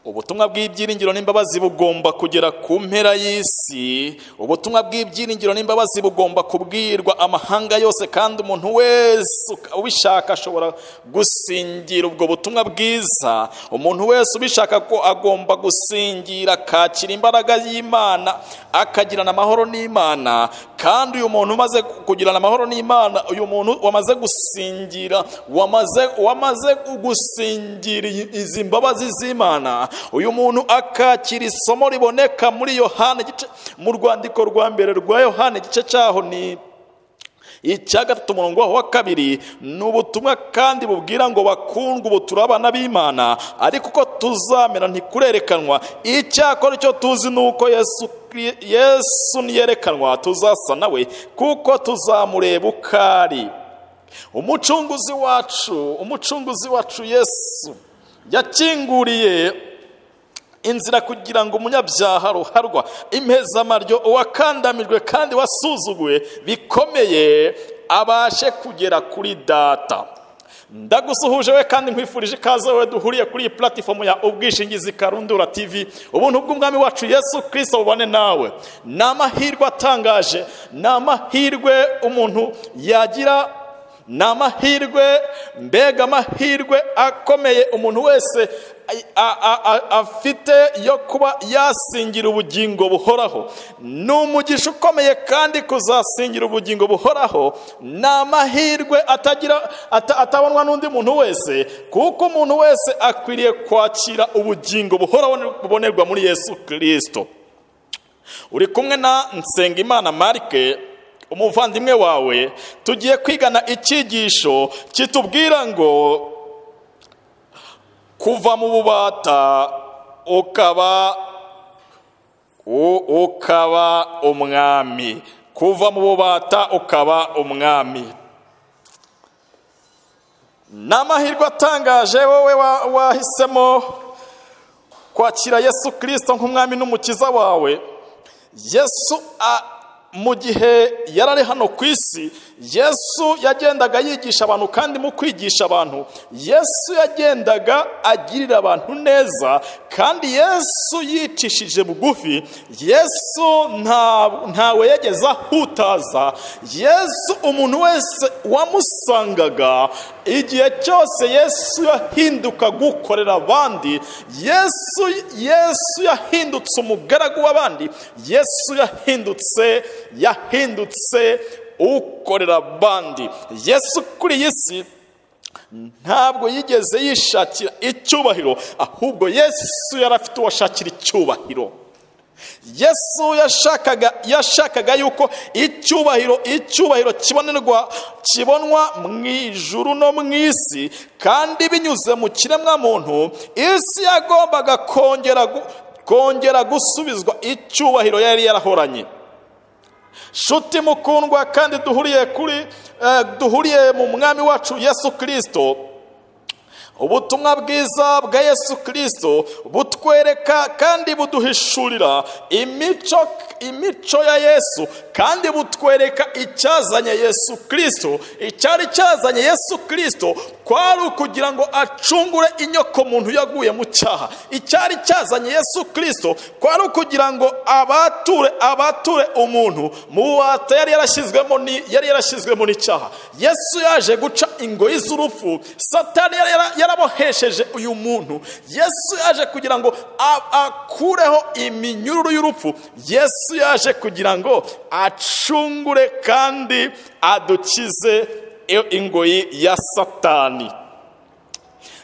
Ubutumwa bw'ibyiringiro n'imbabazi bugomba kugera ku mpera y'isi. Ubutumwa bw'ibyiringiro n'imbabazi bugomba kubwirwa amahanga yose, kandi umuntu wese ubishaka ashobora gusingira ubwo butumwa bwiza. Umuntu wese ubishaka ko agomba gusingira, akakira imbaraga y'Imana, akagirana amahoro n'Imana. Kandi uyu muntu umaze kugirana amahoro n'Imana, uyu muntu wamaze gusingira, wamaze gusingira izi mbabazi z'Imana, uyu muntu akakira isomo riboneka muri Yohana mu rwandiko rwa mbere rwa Yohana igice cyaho ni icya 3:2. Ni ubutumwa kandi bubwira ngo bakundwe, ubu turi abana b'Imana, ariko uko tuzamera ntikurerekanwa. Icyakora icyo tuzi ni uko Yesu niyerekanwa tuzasa nawe, kuko tuzamureba uko ari. Umucunguzi wacu Yesu yakinguriye inzira kugira ngo umunyabyaha ruharwa, impezamaryo, uwakandamijwe kandi wasuzuguwe bikomeye abashe kugera kuri Data. Ndagusuhuje we kandi nkwifurije ikaze we duhuriye kuri iyi platform ya ubwishingizi Karundura TV. Ubuntu bw'umwami wacu Yesu Kristo bubane nawe. Ni amahirwe atangaje, ni amahirwe umuntu yagira, ni amahirwe, mbega amahirwe akomeye umuntu wese afite yo kuba yasingira ubugingo buhoraho. Ni umugisha ukomeye kandi kuzasingira ubugingo buhoraho ni amahirwe atabonwa n'undi muntu wese, kuko umuntu wese akwiriye kwakira ubugingo buhoraho bubonerwa muri Yesu Kristo. Uri kumwe na Nsengimana Marike, umuvandimwe wawe. Tugiye kwigana icyigisho kitubwira ngo kuva mu bubata ukaba umwami. Kuva mu bubata ukaba umwami. Ni amahirwe atangaje wowe wahisemo kwakira Yesu Kristo nk'umwami n'umukiza wawe. Yesu mu gihe yarari hano ku isi, Yesu yagendaga yigisha abantu, kandi mu kwigisha abantu Yesu yagendaga agirira abantu neza, kandi Yesu yicishije bugufi. Yesu ntawe yageza hutaza. Yesu umuntu wese wamusangaga, igihe cyose Yesu yahinduka gukorera abandi. Yesu yahindutse umugaragu w'abandi. Yesu yahindutse ukorera abandi. Yesu kuri iyi si ntabwo yigeze yishakira icyubahiro, ahubwo Yesu yarafite uwashakira icyubahiro. Yesu yashakaga yuko icyubahiro kibonwa mu ijuru no mu isi, kandi binyuze mu kiremwa muntu. Isi yagombaga kongera gusubizwa icyubahiro yari yarahoranye. Shuti mukundwa, kandi duhuriye mu mwami wacu Yesu Kristo. Ubutumwa bwiza bwa Yesu Kristo butwereka kandi buduhishurira imico ya Yesu, kandi butwereka icyazanye Yesu Kristo. Icyari cyazanye Yesu Kristo kwari ukugira ngo acungure inyoko muntu yaguye mu cyaha. Icyari cyazanye Yesu Kristo kwari ukugira ngo abature umuntu mu bubata yari yarashyizwemo n'icyaha. Yesu yaje guca ingoyi z'urupfu Satani yarabohesheje uyu muntu. Yesu yaje kugira ngo akureho iminyururu y'urupfu. Yesu yaje kugira ngo acungure kandi adukize ingoyi ya Satani.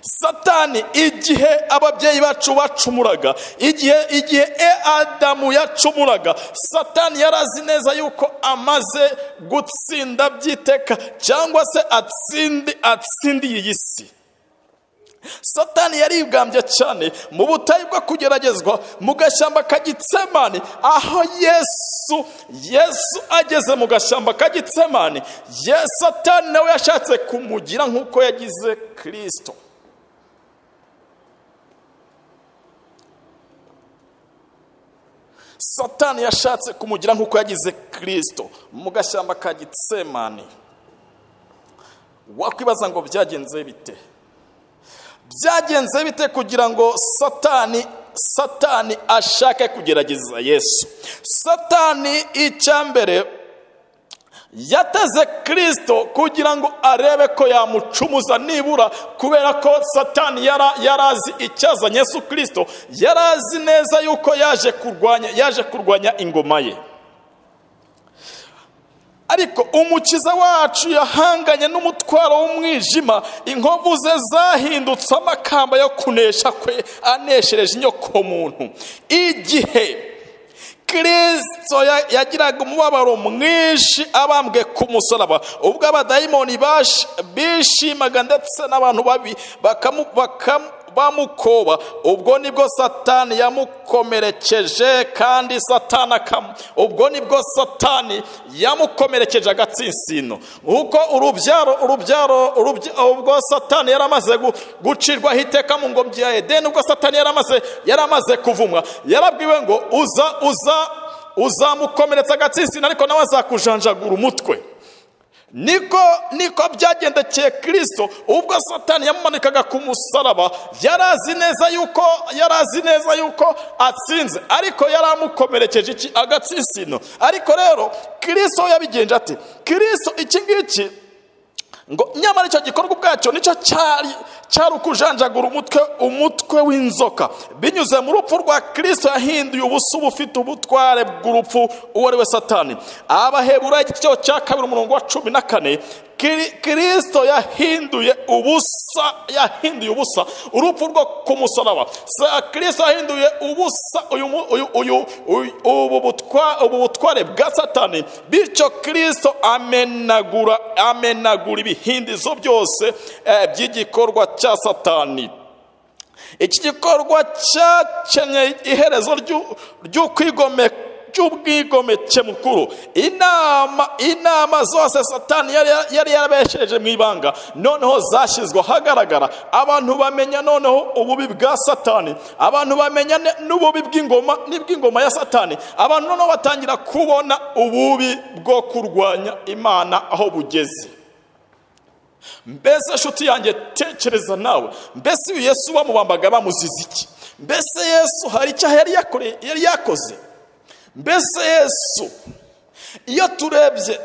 Satani igihe ababyeyi bacu bacumuraga, igihe Adamu yacumuraga, Satani yarazi neza yuko amaze gutsinda byiteka, cyangwa se atsindiye iyi si. Satani yarigambye cyane mu butayu bwo kugeragezwa mu gashyamba ka Gitsemani. Aho Yesu ageze mu gashyamba ka Gitsemani, Satani nawe yashatse kumugira nk'uko yagize Kristo. Satani yashatse kumugira nk'uko yagize Kristo mu gashyamba ka Gitsemani. Wakwibaza ngo byagenze bite? byagenze bite kugira ngo satani ashake kugerageza Yesu? Satani icyambere yateze Kristo kugira ngo arebe ko yamucumuza nibura, kubera ko Satani yarazi icyazanye Yesu Kristo, yarazi neza yuko yaje kurwanya ingoma ye. Ariko umukiza wacu yahanganye n'umutwaro w'umwijima, inkovu ze zahindutse amakamba yo kunesha kwe, aneshereje inyoko muntu. Igihe Kristo yagiraga umubabaro mwinshi abambwe ku musaraba, ubwo abadayimoni bishimaga ndetse n'abantu babi bamukoba, ubwo nibwo Satani yamukomerekeje, kandi ubwo nibwo Satani yamukomerekeje agatsinsino. Uko ubwo Satani yaramaze gucirwaho iteka mu ngobyi ya Edeni, ubwo Satani yaramaze kuvumwa, yarabwiwe ngo uzamukomeretsa agatsinsino, ariko nawe azakujanjagura umutwe. Niko byagendekeye Kristo ubwo Satani yamumanikaga ku musaraba. Yarazi neza yuko atsinze, ariko yaramukomerekeje agatsinsino. Ariko rero Kristo yabigenje ati, Kristo iki ngiki ngo nyamara icyo gikorwa ubwacyo nicyo cyari ukujanjagura umutwe w'inzoka. Binyuze mu rupfu rwa Kristo yahinduye ubusa ubufite ubutware bw'urupfu uwo ari we Satani. Abaheburayo igice cya 2 umurongo wa 14, Kristo yahinduye ubusa urupfu rwo ku musaraba. Kristo yahinduye ubusa ubu butware bwa Satani, bityo Kristo amenagura ibihindizo byose by'igikorwa cya Satani. Iki gikorwa cyakenye iherezo ry'ubwigomeke mukuru. Inama zose Satani yari yarabesheje mu ibanga, noneho zashyizwe ahagaragara. Abantu bamenya noneho ububi bwa Satani, abantu bamenya n'ububi bw'ingoma ya Satani. Abantu noneho batangira kubona ububi bwo kurwanya Imana aho bugeze. Mbese nshuti yanjye, tekereza nawe, mbese uyu Yesu bamubambaga bamuziza iki? Mbese Yesu hari icyaha yari yakoze? Mbese Yesu, iyo turebye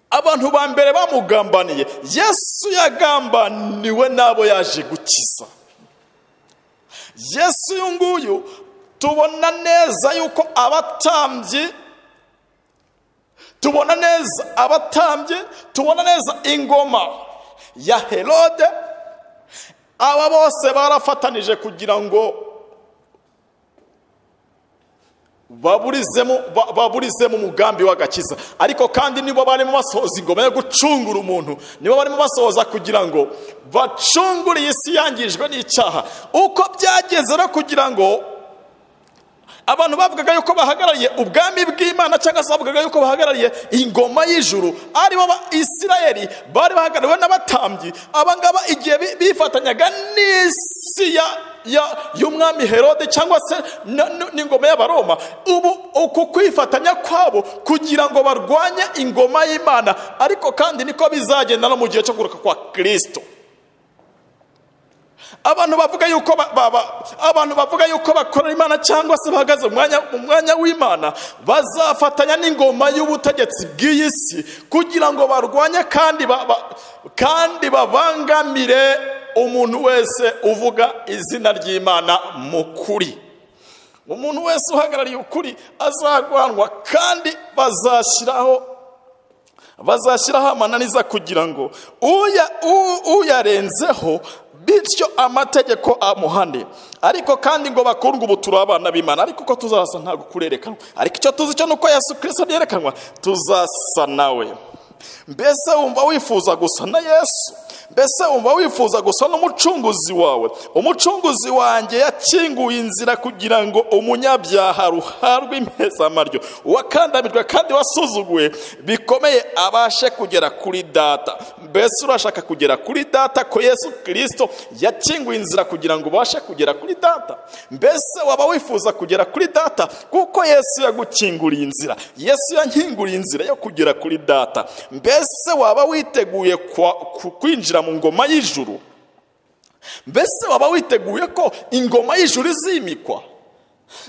abantu ba mbere bamugambaniye, Yesu yagambaniwe n'abo yaje gukiza. Yesu uyu nguyu tubona neza yuko abatambyi, tubona neza ingoma ya Herode, aba bose barafatanije kugira ngo baburizemo umugambi w'agakiza. Ariko kandi nibo barimo basohoza ingoma yo gucungura umuntu, nibo barimo basohoza kugira ngo bacungure isi yangijwe n'icyaha. Uko byageze no kugira ngo abantu bavugaga yuko bahagarariye ubwami bw'Imana, cyangwa se bavugaga yuko bahagarariye ingoma y'ijuru, aribo Isirayeli, bari bahagarariwe n'abatambyi. Abangaba igihe bifatanyaga n'isi y'umwami Herode cyangwa se n'ingoma y'Abaroma, uku kwifatanya kwabo kugira ngo barwanye ingoma y'Imana. Ariko kandi niko bizagenda no mu gihe cyo kugaruka kwa Kristo. Abantu bavuga yuko bakorera Imana cyangwa se bahagaze mu mwanya w'Imana, bazafatanya n'ingoma y'ubutegetsi bw'iyi si kugira ngo barwanye kandi babangamire umuntu wese uvuga izina ry'Imana mu kuri. Umuntu wese uhagarariye ukuri azagwanwa, kandi bazashyiraho amananiza kugira ngo uyarenzeho, bityo amategeko amuhane. Ariko kandi ngo bakundwe, ubu turi abana b'Imana, ariko uko tuzasa ntabwo kurerekanwa. Ariko icyo tuzi cyo nuko Yesu Kristo yerekanwa, tuzasa nawe. Mbese wumva wifuza gusa na Yesu? Mbese wumva wifuza gusa n'umucunguzi wawe? Umucunguzi wanjye yakinguye inzira kugira ngo umunyabyaha ruharwe impezamaryo, uwakandamirwa kandi wasuzuguwe bikomeye abashe kugera kuri Data. Mbese urashaka kugera kuri Data ko Yesu Kristo yakinguye inzira kugira ngo ubashe kugera kuri Data? Mbese waba wifuza kugera kuri Data kuko Yesu yagukinguriye inzira? Yesu yankinguriye inzira yo kugera kuri Data. Mbese waba witeguye kwinjira mu ngoma y'ijuru? Mbese waba witeguye ko ingoma y'ijuru izimikwa?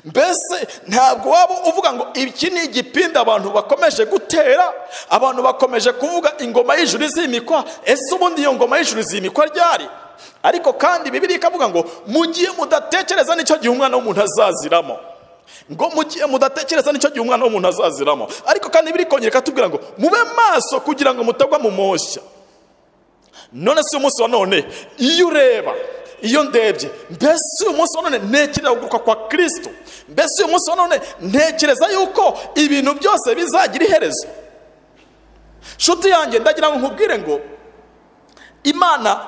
Mbese ntabwo waba uvuga ngo iki ni igipindi abantu bakomeje gutera, abantu bakomeje kuvuga ingoma y'ijuru izimikwa? Ese ubundi iyo ngoma y'ijuru izimikwa ryari? Ariko kandi bibiliya ikavuga ngo mu gihe mudatekereza nicyo gihe umwana w'umuntu azaziramo. Ngo mu gihe mudatekereza nicyo gihe umwana w'umuntu azaziramo. Ariko kandi bibiliya ikongera ikatubwira ngo mube maso kugira ngo mutagwa mu moshya. None si umunsi wa none iyo ureba, iyo ndebye, mbese uyu munsi wa none ntekereza kuguruka kwa Kristo? Mbese uyu munsi wa none ntekereza yuko ibintu byose bizagira iherezo? Nshuti yanjye, ndagira ngo nkubwire ngo Imana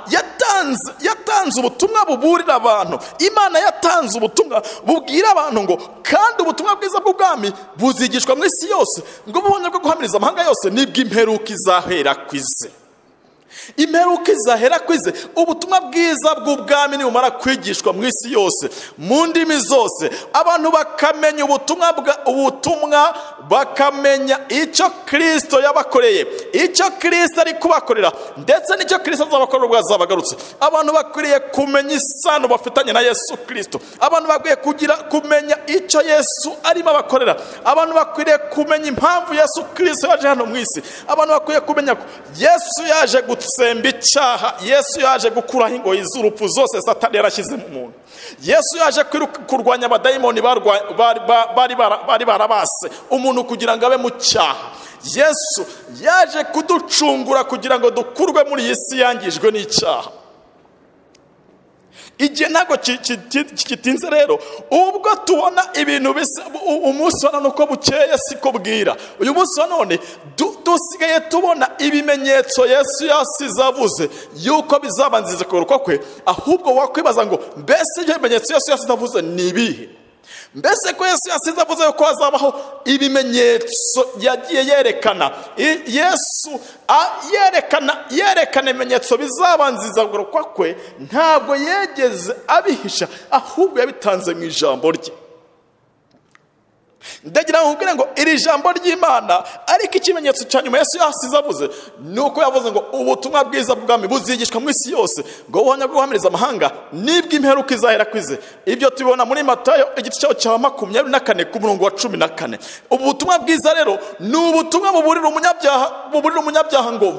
yatanze ubutumwa buburira abantu. Imana yatanze ubutumwa bubwira abantu ngo kandi ubutumwa bwiza bw'ubwami buzigishwa mu isi yose, ngo buhonye bwo guhamiriza amahanga yose nibwo imperuka izahera kwize. Imperuka izahera kwize. Ubutumwa bwiza bw'ubwami nibumara kwigishwa mu isi yose, mu ndimi zose, abantu bakamenya ubutumwa bakamenya icyo Kristo yabakoreye, icyo Kristo ari kubakorera, ndetse n'icyo Kristo azabakorera ubwo azabagarutse. Abantu bakwiriye kumenya isano bafitanye na Yesu Kristo. Abantu bakwiriye kumenya icyo Yesu arimo abakorera. Abantu bakwiriye kumenya impamvu Yesu Kristo yaje hano mu isi. Abantu bakwiriye kumenya ko Yesu yaje gutsemba icyaha. Yesu yaje gukuraho ingoyi z'urupfu zose Satani yarashyize mu muntu. Yesu yaje kurwanya abadayimoni bari barabase umuntu kugira ngo abe mu cyaha. Yesu yaje kuducungura kugira ngo dukurwe muri iyi si yangijwe n'icyaha. Igihe ntabwo kitinze rero, ubwo tubona ibintu bisa umunsi wa none uko bukeye siko bwira. Uyu munsi wa none dusigaye tubona ibimenyetso Yesu yasize avuze yuko bizabanziza kugaruka kwe. Ahubwo wakwibaza ngo mbese ibyo bimenyetso Yesu yasize avuze ni ibihe? Mbese ko Yesu yasize avuze ko hazabaho ibimenyetso yagiye yerekana. Yesu yerekana ibimenyetso bizabanziza kugaruka kwe, ntabwo yegeze abihisha, ahubwo yabitanze mu ijambo rye. Ndagira ngo nkubwire ngo iri jambo ry'Imana ariko ikimenyetso cya nyuma Yesu yasize avuze nuko yavuze ngo ubutumwa bwiza bw'ubwami buzigishwa mu isi yose, ngo buhonye bwo guhamiriza amahanga nibwo imperuka izahera kwize. Ibyo tubibona muri Matayo igice cya 24 ku murongo wa 14. Ubu butumwa bwiza rero ni ubutumwa buburira umunyabyaha ngo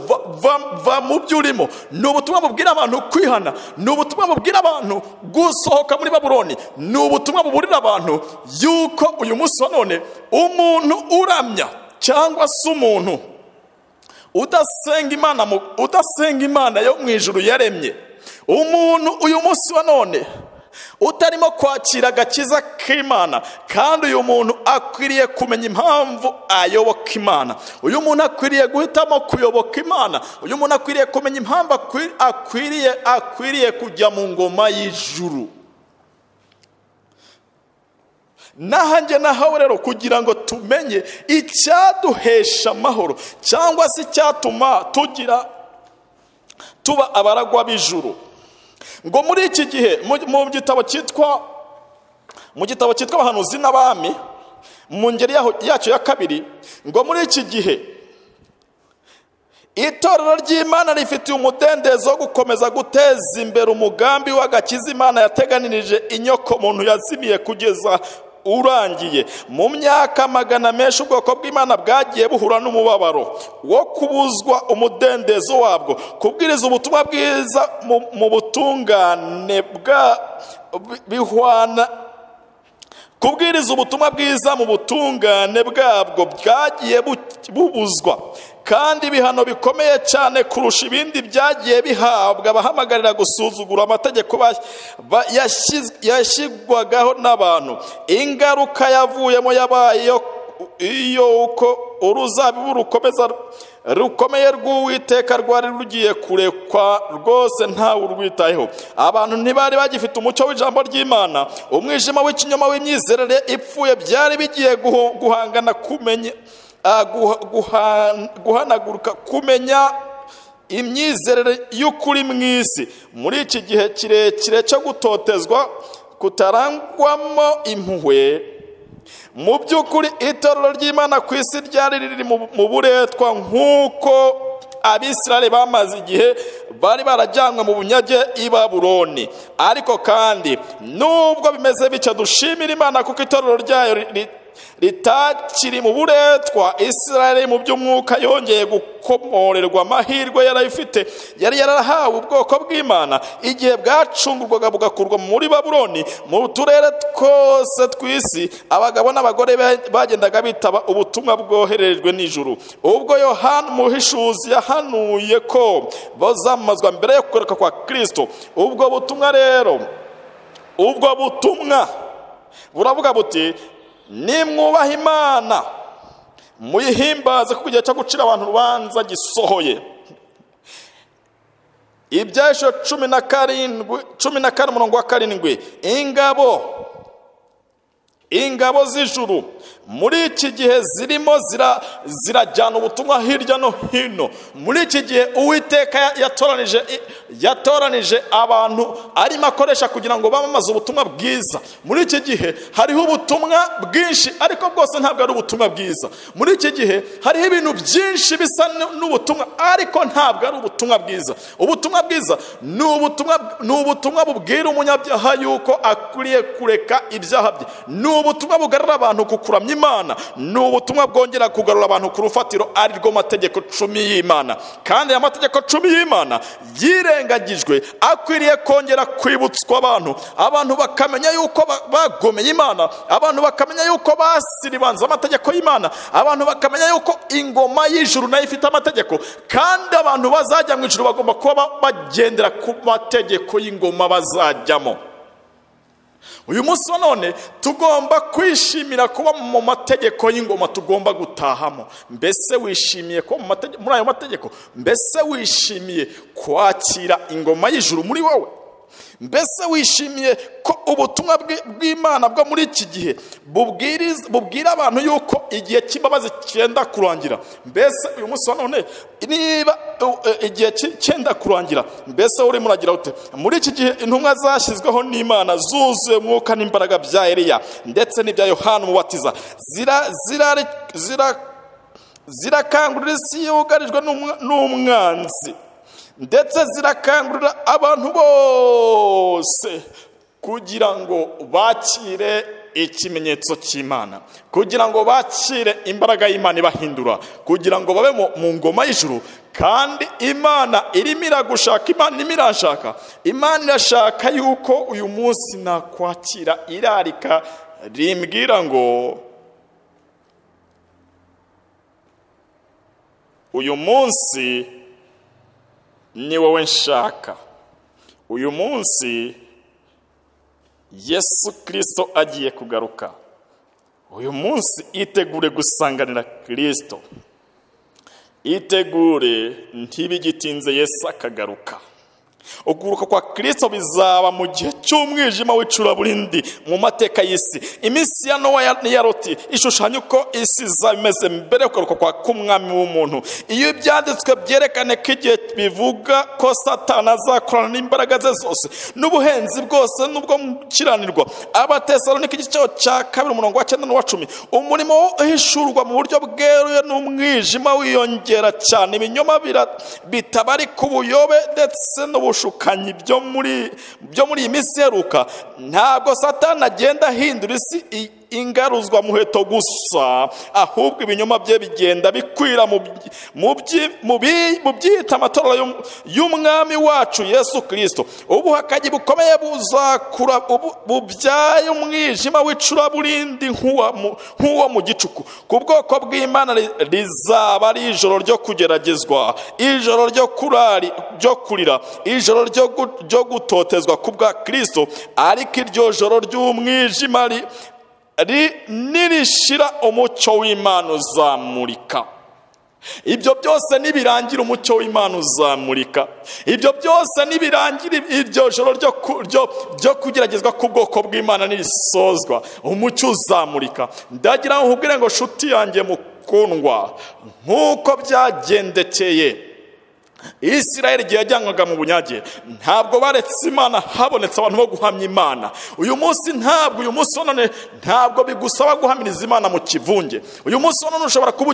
va mu byo urimo. Ni ubutumwa bubwira abantu kwihana. Ni ubutumwa bubwira abantu gusohoka muri Babuloni. Ni ubutumwa buburira abantu yuko uyu munsi wa none umuntu uramya cyangwa se umuntu udasenga Imana yo mu ijuru yaremye, umuntu uyu munsi wa none utarimo kwakira agakiza k'Imana, kandi uyu muntu akwiriye kumenya impamvu ayoboka Imana. Uyu muntu akwiriye guhitamo kuyoboka Imana. Uyu muntu akwiriye kumenya impamvu akwiriye kujya mu ngoma y'ijuru. Nahanjye nahawe rero kugira ngo tumenye icyaduhesha amahoro cyangwa se icyatuma tuba abaragwa b'ijuru. Ngo muri iki gihe mu gitabo cyitwa Abahanuzi n'Abami, mu ngeri yacyo ya kabiri, ngo muri iki gihe itorero ry'Imana rifitiye umudendezo wo gukomeza guteza imbere umugambi w'agakiza Imana yateganirije inyoko muntu yazimiye kugeza urangiye. Mu myaka magana menshi ubwoko bw'Imana bwagiye buhura n'umubabaro wo kubuzwa umudendezo wabwo. Kubwiriza ubutumwa bwiza mu butungane kubwiriza ubutumwa bwiza mu butungane bwabwo bwagiye bubuzwa, kandi ibihano bikomeye cyane kurusha ibindi byagiye bihabwa abahamagarira gusuzugura amategeko yashyirwagaho n'abantu. Ingaruka yavuyemo yabaye iyo uko uruzabibu rukomeye rw'Uwiteka rwari rugiye kurekwa rwose ntawe urwitayeho. Abantu ntibari bagifite umucyo w'ijambo ry'Imana. Umwijima w'ikinyoma w'imyizerere ipfuye byari bigiye guhanaguruka kumenya imyizerere y'ukuri mu isi. Muri iki gihe kirekire cyo gutotezwa kutarangwamo impuhwe, mu by'ukuri itorero ry'Imana ku isi ryari riri mu buretwa nk'uko Abisirayeli bamaze igihe bari barajyanywe mu bunyage i Babuloni. Ariko kandi nubwo bimeze bityo, dushimira Imana kuko itorero ryayo ritakiri mu buretwa. Isirayeli mu by'umwuka yongeye gukomorerwa amahirwe yarayifite. Yari yarahawe ubwoko bw'Imana igihe bwacungurwaga bugakurwa muri Babuloni. Mu turere twose tw'isi abagabo n'abagore bagendaga bitaba ubutumwa bwoherejwe n'ijuru. Ubwo Yohana umuhishuzi yahanuye ko bazamazwa mbere yo kugaruka kwa Kristo. Ubwo butumwa rero, ubwo butumwa buravuga buti: nimwubaha Imana muyihimbaze kuko igihe cyo gucira abantu urubanza gisohoye. Ibyahishwe 14:7 ingabo z'ijuru muri iki gihe zirimo zirajyana ubutumwa hirya no hino. Muri iki gihe Uwiteka yatoranije abantu arimo akoresha kugira ngo bamamaze ubutumwa bwiza. Muri iki gihe hariho ubutumwa bwinshi, ariko bwose ntabwo ari ubutumwa bwiza. Muri iki gihe hariho ibintu byinshi bisa n'ubutumwa, ariko ntabwo ari ubutumwa bwiza. Ubutumwa bwiza ni ubutumwa bubwira umunyabyaha yuko akwiriye kureka ibyaha bye. Ni ubutumwa bugarura abantu ku kuramya Imana. Ni ubutumwa bwongera kugarura abantu ku rufatiro, ari rwo mategeko 10 y'Imana. Kandi aya mategeko 10 y'Imana yirengagijwe, akwiriye kongera kwibutswa abantu bakamenya yuko bagomeye Imana, abantu bakamenya yuko basiribanza amategeko y'Imana, abantu bakamenya yuko ingoma y'ijuru nayo ifite amategeko, kandi abantu bazajya mu ijuru bagomba kuba bagendera ku mategeko y'ingoma bazajyamo. Uyu munsi wa none tugomba kwishimira kuba mu mategeko y'ingoma tugomba gutahamo. Mbese wishimiye ko muri ayo mategeko? Mbese wishimiye kwakira ingoma y'ijuru muri wowe? Mbese wishimiye ko ubutumwa bw'Imana bwo muri iki gihe bubwira abantu yuko igihe kimbabazi cyenda kurangira? Mbese uyu munsi wa none niba igihe cyenda kurangira, mbese uri muragira ute? Muri iki gihe intumwa zashyizweho n'Imana zuzuye umwuka n'imbaraga bya Eliya ndetse n'ibya Yohana umubatiza zirakangurira isi yugarijwe n'umwanzi, ndetse zirakangurira abantu bose kugira ngo bakire ikimenyetso cy'Imana, kugira ngo bakire imbaraga y'Imana ibahindura, kugira ngo babe mu ngoma y'ijuru. Kandi Imana irimo iragushaka, Imana irimo irashaka. Imana irashaka yuko uyu munsi nakwakira irarika rimbwira ngo uyu munsi ni wowe nshaka. Uyu munsi Yesu Kristo agiye kugaruka. Uyu munsi itegure gusanganira Kristo. Itegure ntibigitinze Yesu akagaruka. Ukugaruka kwa Kristo bizaba mu gihe cy'umwijima w'icuraburindi mu mateka y'isi. Iminsi ya Nowa n'iya Loti ishushanya uko isi izameze mbere yo kugaruka k'umwami w'umuntu. Iyo ibyanditswe byerekane ko igihe bivuga ko Satani azakorana n'imbaraga ze zose n'ubuhenzi bwose n'ubwo mukiranirwa. Abatesalonike igice cya 2:9-10, umurimo uhishurwa mu buryo bweruye n'umwijima wiyongera cyane. Ibinyoma bitabari ku buyobe ndetse n'ubushukanyi byo muri iyi minsi iheruka. Ntabwo Satani agenda ahindura isi ingaruzwa muheto gusa, ahubwo ibinyoma bye bigenda bikwira mu byita amatorero y'umwami wacu Yesu Kristo. Ubuhakanyi bukomeye buzakura bubyaye umwijima w'icuraburindi nk'uwo mu gicuku. Ku bwoko bw'Imana rizaba ari ijoro ryo kugeragezwa, ijoro ryo kurira, ijoro ryo gutotezwa ku bwa Kristo. Ariko iryo joro ry'umwijima nirishira umucyo w'Imana uzamurika. Ibyo byose nibirangira umucyo w'Imana uzamurika. Ibyo byose nibirangira iryo joro ryo kugeragezwa ku bwoko bw'Imana nirisozwa, umucyo uzamurika. Ndagira ngo nkubwire ngo nshuti yanjye mukundwa, nk'uko byagendekeye Isirayeli igihe yajyanwaga mu bunyage ntabwo baretse Imana, habonetse abantu bo guhamya Imana. Uyu munsi none ntabwo bigusaba guhamiriza Imana mu kivunge. Uyu munsi none ushobora kuba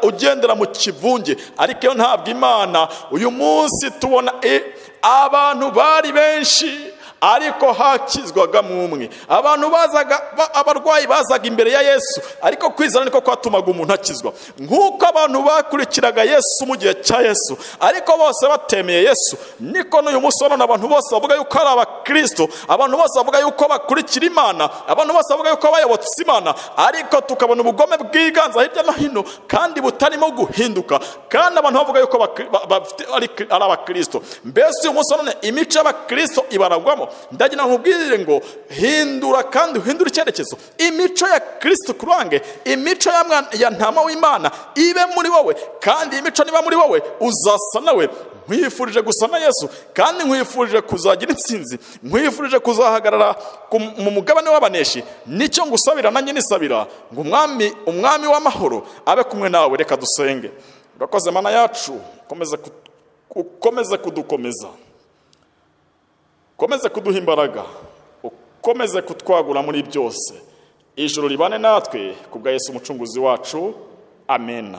ugendera mu kivunge, ariko iyo ntabwo Imana. Uyu munsi tubona abantu bari benshi ariko hakizwagamo umwe. Abantu abarwayi bazaga imbere ya Yesu, ariko kwizera niko kwatumaga umuntu akizwa. Nk'uko abantu bakurikiraga Yesu mu gihe cya Yesu, ariko bose batemeye Yesu, niko n'uyu munsi none abantu bose bavuga yuko ari abakristo, abantu bose bavuga yuko bakurikira Imana, abantu bose bavuga yuko bayobotse Imana, ariko tukabona ubugome bwiganza hirya no hino kandi butarimo guhinduka, kandi abantu bavuga yuko ari abakristo. Mbese uyu munsi none imico y'abakristo ibaragwamo. Ndagira nkubwire ngo hindura kandi uhindura icyerekezo. Imico ya Kristo kurange, imico ya ntama w'Imana ibe muri wowe, kandi imico niba muri wowe uzasa nawe. Nkwifurije gusa na Yesu, kandi nkwifurije kuzagira intsinzi, nkwifurije kuzahagarara mu mugabane w'abaneshi. Nicyo ngusabira nanjye nisabira ngo umwami w'amahoro abe kumwe nawe. Reka dusenge. Urakoze Mana yacu, ukomeze kudukomeza, ukomeze kuduha imbaraga, ukomeze kutwagura muri byose. Ijuru ribane natwe kubwa Yesu umucunguzi wacu. Amen.